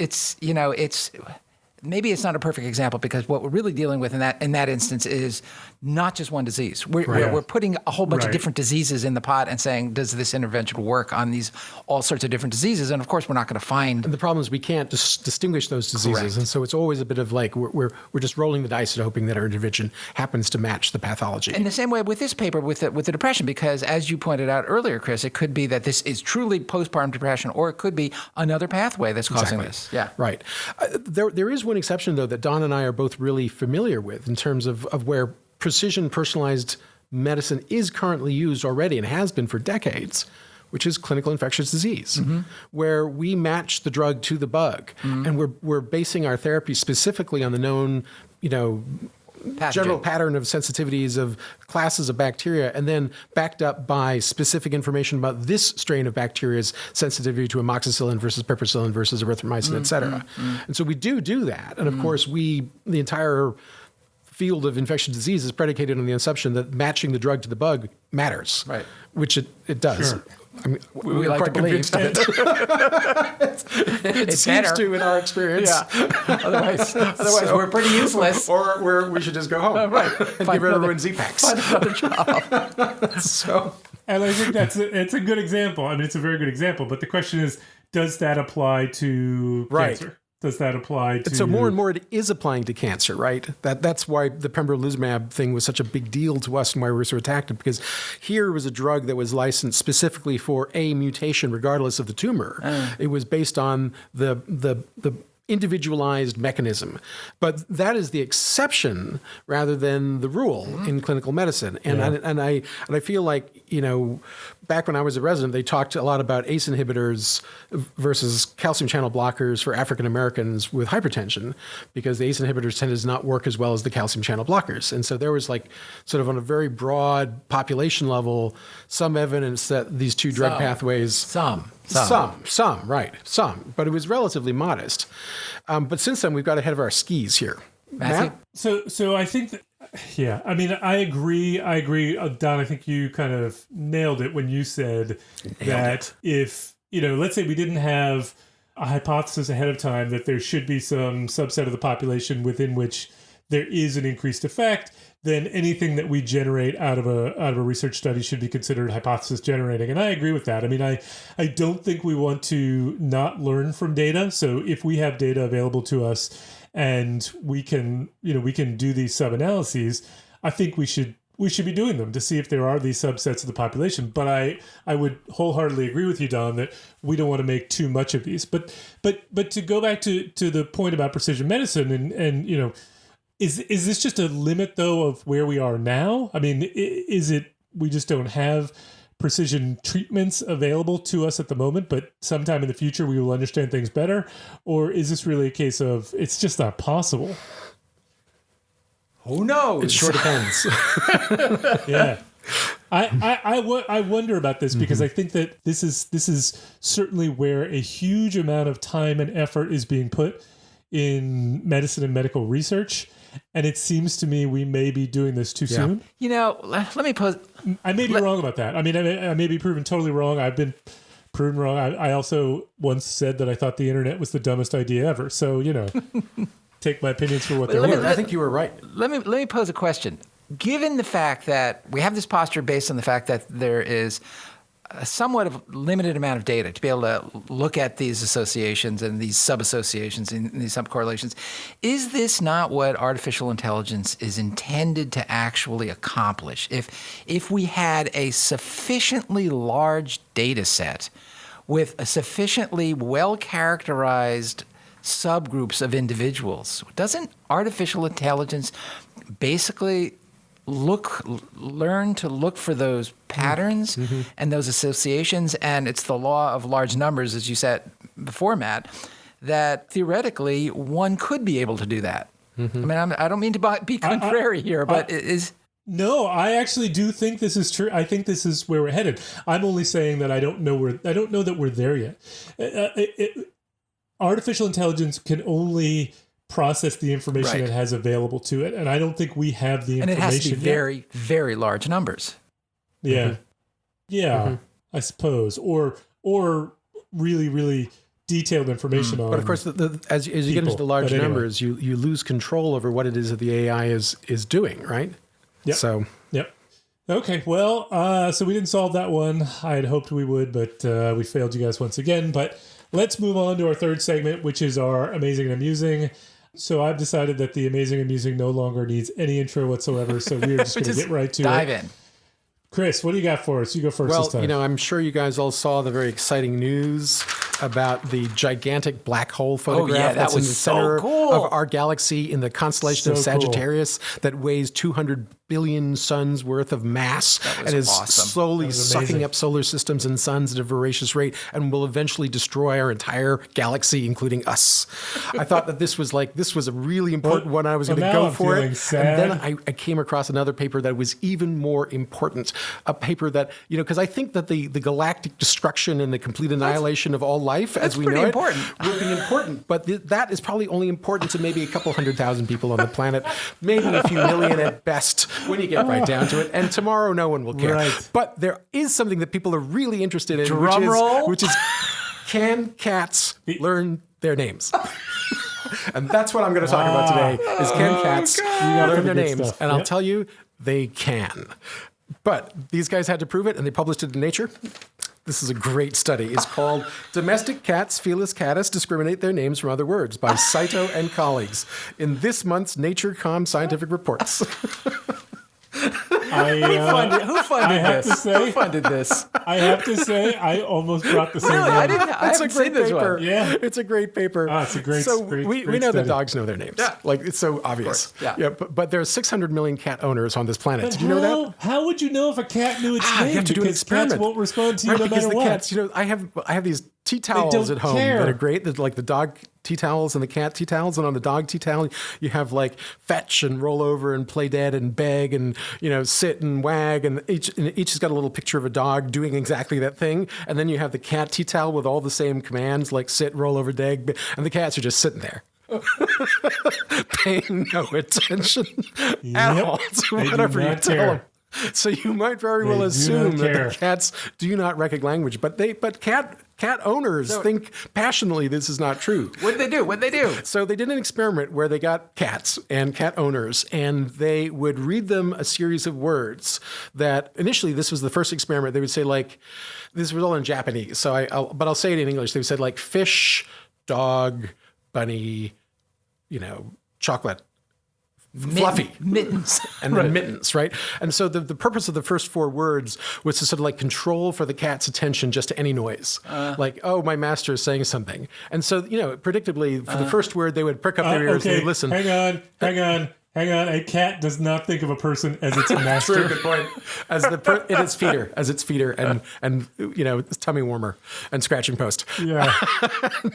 maybe it's not a perfect example, because what we're really dealing with in that instance is not just one disease. We're putting a whole bunch of different diseases in the pot and saying, does this intervention work on these all sorts of different diseases? And of course, we're not going to find. And the problem is we can't distinguish those diseases. Correct. And so it's always a bit of like we're just rolling the dice and hoping that our intervention happens to match the pathology. In the same way with this paper with the depression, because as you pointed out earlier, Chris, it could be that this is truly postpartum depression, or it could be another pathway that's causing this. Yeah. Right. There is one exception, though, that Don and I are both really familiar with in terms of where precision personalized medicine is currently used already and has been for decades, which is clinical infectious disease, where we match the drug to the bug, and we're basing our therapy specifically on the known, general pattern of sensitivities of classes of bacteria, and then backed up by specific information about this strain of bacteria's sensitivity to amoxicillin versus piperacillin versus erythromycin, et cetera. And so we do that. And of course, the entire field of infectious disease is predicated on the assumption that matching the drug to the bug matters, right? Which it does. Sure. I mean, we like to believe that it seems better. to in our experience. Yeah. Otherwise, we're pretty useless. Or we should just go home Right. and give everyone Z-Packs. Find another job. So, And I think it's a good example. I mean, it's a very good example. But the question is, does that apply to cancer? Does that apply to... So more and more it is applying to cancer, right? That's why the pembrolizumab thing was such a big deal to us and why we were so attacked, because here was a drug that was licensed specifically for a mutation regardless of the tumor. It was based on the individualized mechanism. But that is the exception rather than the rule in clinical medicine. And I feel like, back when I was a resident, they talked a lot about ACE inhibitors versus calcium channel blockers for African Americans with hypertension, because the ACE inhibitors tended to not work as well as the calcium channel blockers. And so there was sort of on a very broad population level, some evidence that these two drug pathways... Some, right. But it was relatively modest. But since then, we've got ahead of our skis here. Matthew? Matt? So I think that, yeah, I mean, I agree. Don, I think you kind of nailed it when you said that if, let's say we didn't have a hypothesis ahead of time that there should be some subset of the population within which there is an increased effect, then anything that we generate out of a research study should be considered hypothesis generating. And I agree with that. I mean, I don't think we want to not learn from data. So if we have data available to us and we can do these sub-analyses, I think we should be doing them to see if there are these subsets of the population. But I would wholeheartedly agree with you, Don, that we don't want to make too much of these. But to go back to the point about precision medicine and is this just a limit though of where we are now? I mean, is it we just don't have precision treatments available to us at the moment, but sometime in the future we will understand things better? Or is this really a case of it's just not possible? Who knows? It sure depends. Yeah. I wonder about this because I think that this is certainly where a huge amount of time and effort is being put in medicine and medical research. And it seems to me we may be doing this too soon. Let me pose... I may be wrong about that. I mean, I may be proven totally wrong. I've been proven wrong. I also once said that I thought the internet was the dumbest idea ever. So, take my opinions for what they're worth. I think you were right. Let me pose a question. Given the fact that we have this posture based on the fact that there is a somewhat of limited amount of data to be able to look at these associations and these sub-associations and these sub-correlations, is this not what artificial intelligence is intended to actually accomplish? If we had a sufficiently large data set with a sufficiently well-characterized subgroups of individuals, doesn't artificial intelligence basically learn to look for those patterns and those associations? And it's the law of large numbers, as you said before, Matt, that theoretically one could be able to do that. I mean, I don't mean to be contrary here, but it is... No, I actually do think this is true. I think this is where we're headed. I'm only saying that I don't know that we're there yet. Artificial intelligence can only process the information it has available to it, and I don't think we have the information. And it has to be very, very large numbers. Yeah, I suppose, or really, really detailed information on. But of course, as you get into the large numbers, you lose control over what it is that the AI is doing, right? Yep. So. Yep. Okay. Well, so we didn't solve that one. I had hoped we would, but we failed you guys once again. But let's move on to our third segment, which is our amazing and amusing. So I've decided that the amazing and amusing no longer needs any intro whatsoever. So we're just going to get right to dive in. Chris, what do you got for us? You go first this time. Well, I'm sure you guys all saw the very exciting news about the gigantic black hole photograph that's in the center of our galaxy in the constellation of Sagittarius that weighs 200 billion suns worth of mass and is awesome. slowly sucking amazing. up solar systems and suns at a voracious rate and will eventually destroy our entire galaxy, including us. I thought that this was a really important one. I was going to now go I'm for feeling it. sad. And then I came across another paper that was even more important. A paper that, because I think that the galactic destruction and the complete annihilation of all life as we pretty know important. it would be important. But that is probably only important to maybe a couple 100,000 people on the planet, maybe a few million at best when you get right down to it. And tomorrow no one will care. Right. But there is something that people are really interested in, Drum roll. which is can cats learn their names? And that's what I'm going to talk about today is can cats learn their good names? stuff. And I'll Yep. tell you, they can. But these guys had to prove it, and they published it in Nature. This is a great study. It's called Domestic Cats, Felis Catus, Discriminate Their Names from Other Words by Saito and colleagues in this month's Nature.com Scientific Reports. Who funded have this? to say- Who funded this? I have to say, I almost brought the same Really? one. I It's a haven't great seen this paper. one. Yeah. It's a great paper. It's a great- So great- we great know that study. dogs know their names. Yeah. Like, it's so obvious. course. Yeah. But there's 600 million cat owners on this planet. Did you know that? How would you know if a cat knew its You name? have to do an Because experiment. cats won't respond to you Right, no because matter the what. cats, I have these tea towels don't at home care. that are great. There's like the dog tea towels and the cat tea towels, and on the dog tea towel you have like fetch and roll over and play dead and beg and sit and wag, and each has got a little picture of a dog doing exactly that thing. And then you have the cat tea towel with all the same commands like sit, roll over, beg, and the cats are just sitting there. Paying no attention at Yep. all to They do whatever you not tell care. them. So you might very well do assume not that care. the cats do not recognize language, but cat owners think passionately this is not true. What'd they do? What'd they do? So they did an experiment where they got cats and cat owners, and they would read them a series of words that initially, this was the first experiment. They would say like, this was all in Japanese, so I'll say it in English. They would say like fish, dog, bunny, chocolate, fluffy. Mittens. And then mittens, right? And so the purpose of the first four words was to sort of like control for the cat's attention just to any noise. Like, oh, my master is saying something. And so, predictably, for the first word, they would prick up their ears and they'd listen. Hang on. A cat does not think of a person as its master. True, good point. As its feeder, and its tummy warmer and scratching post. Yeah.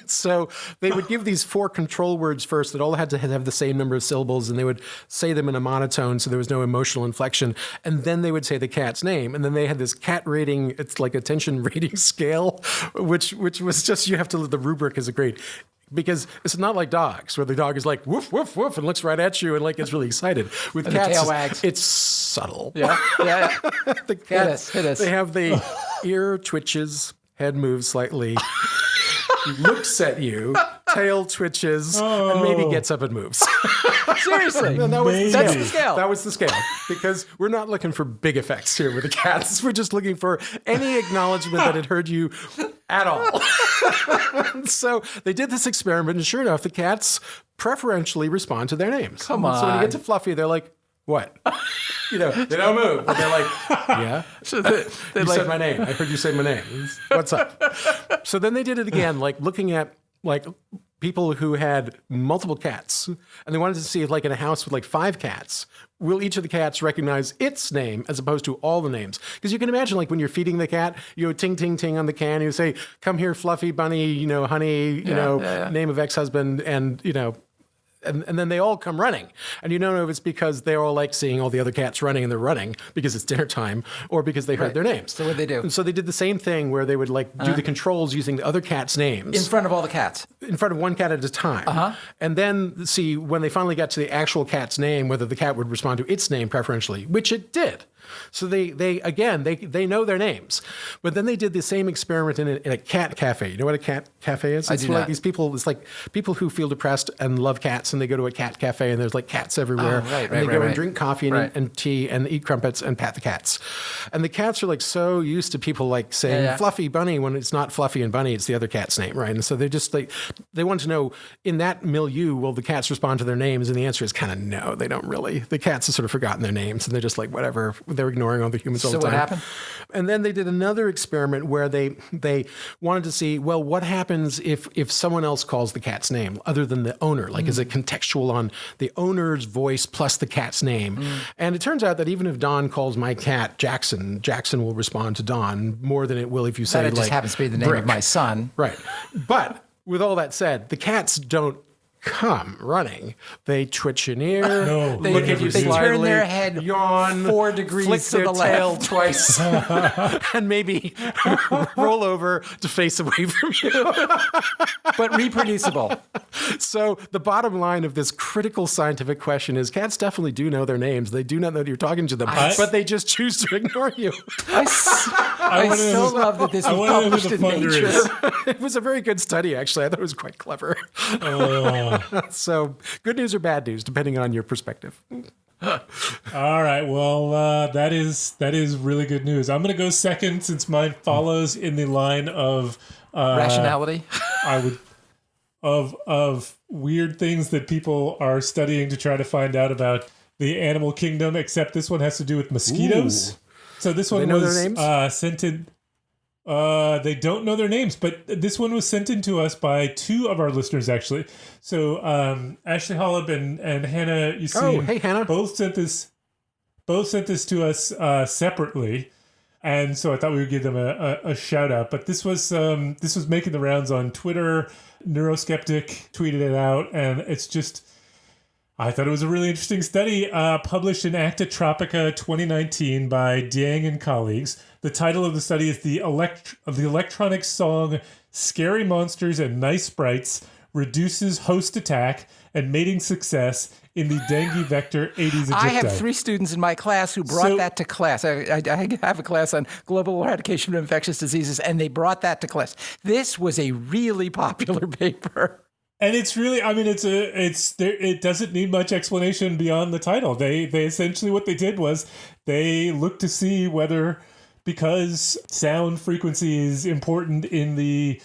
So they would give these four control words first that all had to have the same number of syllables, and they would say them in a monotone so there was no emotional inflection. And then they would say the cat's name. And then they had this cat rating, it's like attention rating scale, which was just, the rubric is a great. Because it's not like dogs, where the dog is like woof woof woof and looks right at you and like gets really excited. With And the cats, tail wags. it's subtle. Yeah. The cats, Hit us. they have the ear twitches, head moves slightly, looks at you, tail twitches, and maybe gets up and moves. Seriously. And that was the That's scale. the scale. That was the scale. Because we're not looking for big effects here with the cats. We're just looking for any acknowledgement that it heard you at all. So they did this experiment, and sure enough, the cats preferentially respond to their names. Come So when you on. get to Fluffy, they're like, what? They don't move, but they're like, yeah. So they You like, said my name. I heard you say my name. What's up? So then they did it again, like looking at like people who had multiple cats, and they wanted to see if, like, in a house with like 5 cats, will each of the cats recognize its name as opposed to all the names? Because you can imagine, like, when you're feeding the cat, you go ting ting ting on the can, you say, "Come here, Fluffy, Bunny, honey, name of ex-husband," and And then they all come running. And you don't know if it's because they all like seeing all the other cats running and they're running because it's dinner time, or because they heard their names. So what'd they do? And so they did the same thing where they would like do the controls using the other cat's names. in front of all the cats. In front of one cat at a time. And then see when they finally got to the actual cat's name, whether the cat would respond to its name preferentially, which it did. So they know their names. But then they did the same experiment in a cat cafe. You know what a cat cafe is? It's do like not. these people, it's like people who feel depressed and love cats, and they go to a cat cafe and there's like cats everywhere. right, and they right, go right. and drink coffee and tea and eat crumpets and pat the cats. And the cats are like so used to people like saying Fluffy, Bunny, when it's not Fluffy and Bunny, it's the other cat's name, right? And so they just they want to know, in that milieu, will the cats respond to their names? And the answer is kind of no, they don't really. The cats have sort of forgotten their names, and they're just like, whatever, they're ignoring all the humans all the So time. what happened? And then they did another experiment where they wanted to see, well, what happens if someone else calls the cat's name other than the owner? Like, is it contextual on the owner's voice plus the cat's name? And it turns out that even if Don calls my cat Jackson, Jackson will respond to Don more than it will if you say, That it like, just happens to be the name Brick. of my son. Right. But with all that said, the cats don't come running. They twitch an ear, No, look they at you never do. slyly, turn their head yawn, 4 degrees flick to their the tail left. twice, and maybe roll over to face away from you. But reproducible. So the bottom line of this critical scientific question is cats definitely do know their names. They do not know that you're talking to them, but they just choose to ignore you. I still love that this was wanna know who published the in funder Nature. is. It was a very good study, actually. I thought it was quite clever. So good news or bad news, depending on your perspective. All right. Well, that is really good news. I'm going to go second since mine follows in the line of Rationality. I would of weird things that people are studying to try to find out about the animal kingdom. Except this one has to do with mosquitoes. Ooh. So this one They know was their names? sent in. They don't know their names, but this one was sent in to us by 2 of our listeners, actually. So Ashley Hollop and Hannah, you see, Oh, hey, Hannah. both sent this to us separately, and so I thought we would give them a shout out. But this was making the rounds on Twitter. Neuroskeptic tweeted it out, and it's just. I thought it was a really interesting study published in Acta Tropica 2019 by Diang and colleagues. The title of the study is the electronic song Scary Monsters and Nice Sprites Reduces Host Attack and Mating Success in the Dengue Vector Aedes aegypti. I have 3 students in my class who brought that to class. I have a class on global eradication of infectious diseases, and they brought that to class. This was a really popular paper. And it's really, I mean, it doesn't need much explanation beyond the title. They essentially, what they did was they looked to see whether, because sound frequency is important in the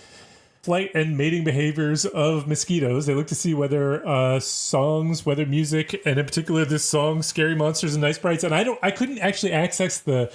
flight and mating behaviors of mosquitoes, they looked to see whether songs, whether music, and in particular this song, Scary Monsters and Nice Sprites. And I couldn't actually access the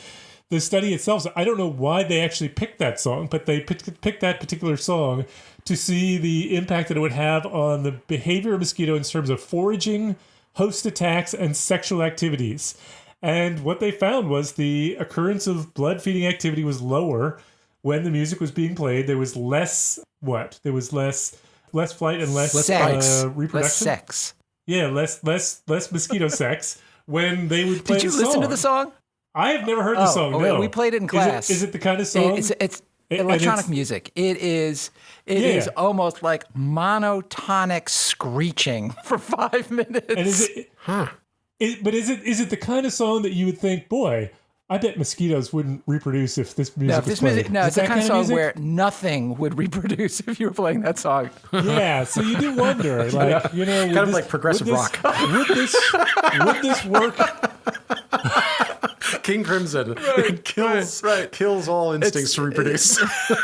study itself, so I don't know why they actually picked that song, but they picked that particular song to see the impact that it would have on the behavior of mosquito in terms of foraging, host attacks, and sexual activities. And what they found was the occurrence of blood feeding activity was lower when the music was being played. There was less less flight and less sex. reproduction. Less sex. Yeah, less mosquito sex when they would play Did you the song. listen to the song? I have never heard the song. No, we played it in class. Is it the kind of song? It's electronic music. It is almost like monotonic screeching for 5 minutes. And is it the kind of song that you would think, boy, I bet mosquitoes wouldn't reproduce if this music was played? It's the kind of song music? where nothing would reproduce if you were playing that song. Yeah, so you do wonder, like, you know, Kind of like progressive rock. Would this work? King Crimson kills all instincts to reproduce.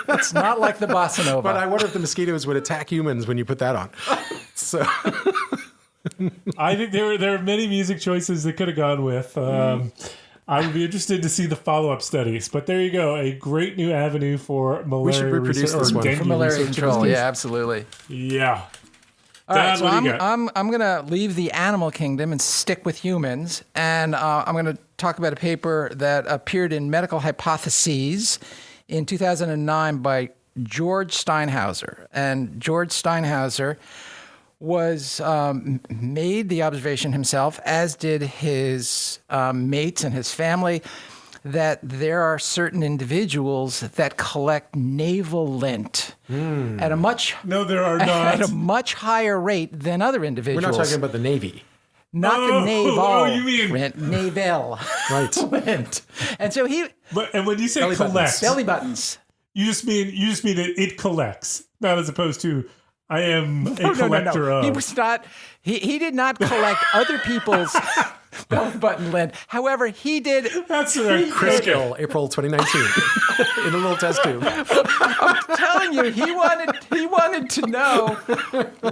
It's not like the bossa nova. But I wonder if the mosquitoes would attack humans when you put that on. So I think there are many music choices that could have gone with. I would be interested to see the follow-up studies, but there you go, a great new avenue for malaria We should reproduce research, this or one. dengue for malaria research in control. this Yeah, case. absolutely. Yeah. All right, Dan, so what do you got? I'm going to leave the animal kingdom and stick with humans, and I'm going to talk about a paper that appeared in Medical Hypotheses in 2009 by George Steinhauser. And George Steinhauser was made the observation himself, as did his mates and his family, that there are certain individuals that collect navel lint at a much No, there are not. at a much higher rate than other we're individuals. not talking about the Navy. Not Oh, the navel. oh, you mean- lint, navel Right. lint. And so he And when you say Belly buttons. collect, belly buttons. you just mean that it collects, not as opposed to I am a collector of. He was not. He did not collect other people's belly button lint. However, he did. That's right. Chris Gill, April 2019, in a little test tube. I'm telling you, he wanted to know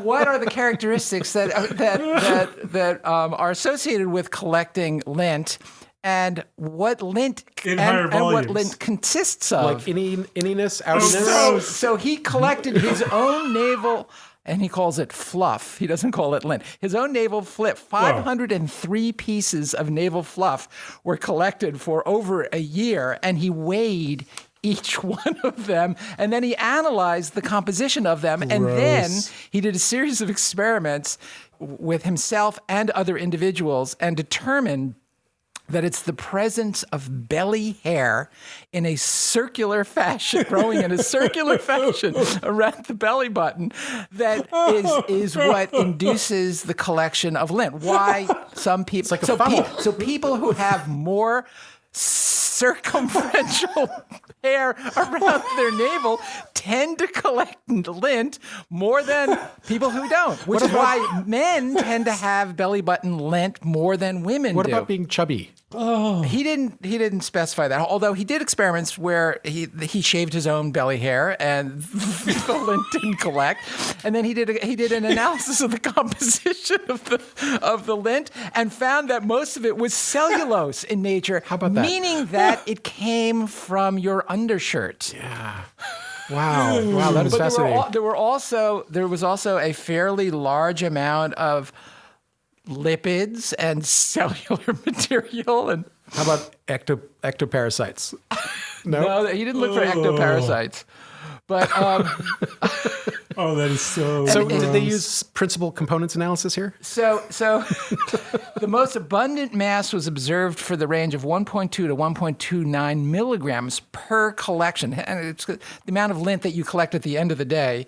what are the characteristics that are associated with collecting lint. and what lint In and, higher and what volumes. lint consists of. Like inniness, outiness. So he collected his own naval, and he calls it fluff. He doesn't call it lint. His own naval fluff. 503 pieces of naval fluff were collected for over a year, and he weighed each one of them, and then he analyzed the composition of them, and then he did a series of experiments with himself and other individuals and determined that it's the presence of belly hair in a circular fashion, growing in a circular fashion around the belly button, that is what induces the collection of lint. Why some people... like a funnel. So people who have more circumferential hair around their navel tend to collect lint more than people who don't, which is why men tend to have belly button lint more than women What do. about being chubby? He didn't specify that, although he did experiments where he shaved his own belly hair and the lint didn't collect, and then he did an analysis of the composition of the lint and found that most of it was cellulose in nature. How about that? Meaning that it came from your undershirt. Yeah. Wow, that is But fascinating. there was also a fairly large amount of lipids and cellular material, and How about ectoparasites? no, he didn't look for ectoparasites. But Oh, that is so. So gross. did they use principal components analysis here? so the most abundant mass was observed for the range of 1.2 to 1.29 milligrams per collection, and it's the amount of lint that you collect at the end of the day.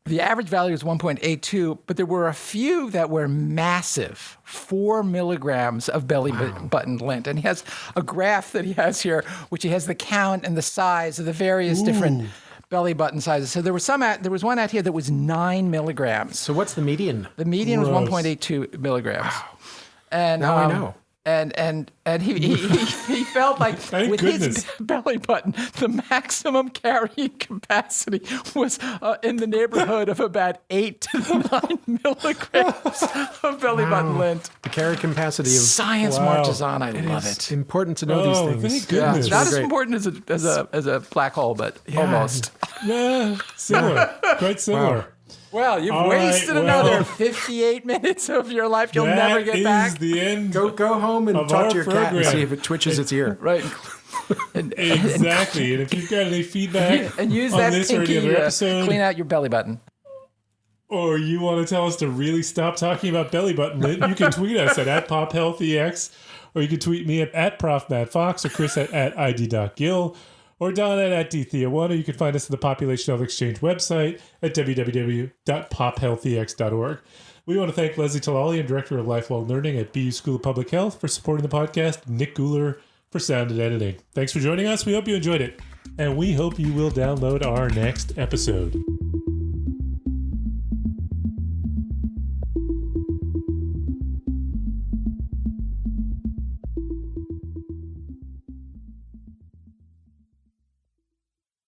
The average value is 1.82, but there were a few that were massive, 4 milligrams of belly button lint. And he has a graph that he has here, which he has the count and the size of the various different belly button sizes. So there was one out here that was 9 milligrams. So what's the median? The median was Gross. 1.82 milligrams. And Now I know. And he felt like Thank with goodness. his belly button, the maximum carrying capacity was in the neighborhood of about 8 to 9 milligrams of belly button lint. The carrying capacity of... Science Wow. marches on. I love It's it. important to know Oh, these things. thank goodness. Not It's as really great. important as a black hole, but almost. Yeah, similar. Quite similar. Well, you've All right, wasted well. another 58 minutes of your life. You'll That never get is back. the end. Go home and Of talk our to your cat and program. see if it twitches its ear. Right. And, Exactly. And if you've got any feedback and use on that this or any pinky other to episode, clean out your belly button. or you want to tell us to really stop talking about belly button lint, you can tweet us at PopHealthEX, or you can tweet me at ProfMattFox, or Chris at ID.Gill, or Don at DThea1, or you can find us at the Population Health Exchange website at www.pophealthex.org. We want to thank Leslie Talalian, Director of Lifelong Learning at BU School of Public Health, for supporting the podcast, Nick Guler for sound and editing. Thanks for joining us. We hope you enjoyed it, and we hope you will download our next episode.